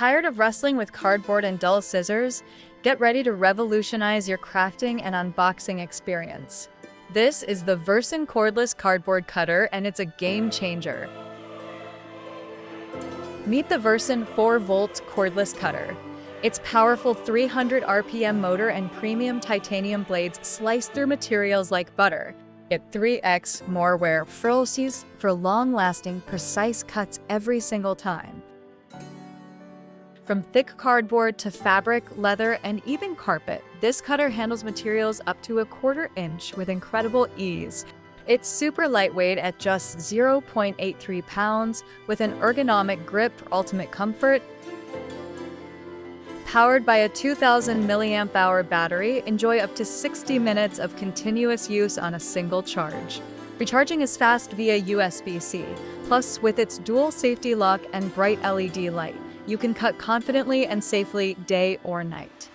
Tired of wrestling with cardboard and dull scissors? Get ready to revolutionize your crafting and unboxing experience. This is the Virsin cordless cardboard cutter, and it's a game changer. Meet the Virsin 4-volt cordless cutter. Its powerful 300 RPM motor and premium titanium blades slice through materials like butter. Get 3x more wear forces for long-lasting, precise cuts every single time. From thick cardboard to fabric, leather, and even carpet, this cutter handles materials up to 1/4 inch with incredible ease. It's super lightweight at just 0.83 pounds with an ergonomic grip for ultimate comfort. Powered by a 2000 mAh battery, enjoy up to 60 minutes of continuous use on a single charge. Recharging is fast via USB-C, plus with its dual safety lock and bright LED light, you can cut confidently and safely day or night.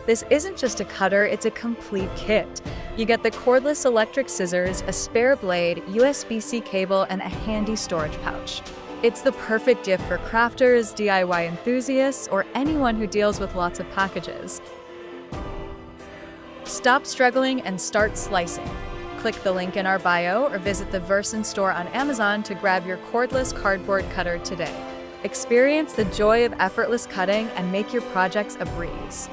This isn't just a cutter, it's a complete kit. You get the cordless electric scissors, a spare blade, USB-C cable, and a handy storage pouch. It's the perfect gift for crafters, DIY enthusiasts, or anyone who deals with lots of packages. Stop struggling and start slicing. Click the link in our bio or visit the Virsin store on Amazon to grab your cordless cardboard cutter today. Experience the joy of effortless cutting and make your projects a breeze.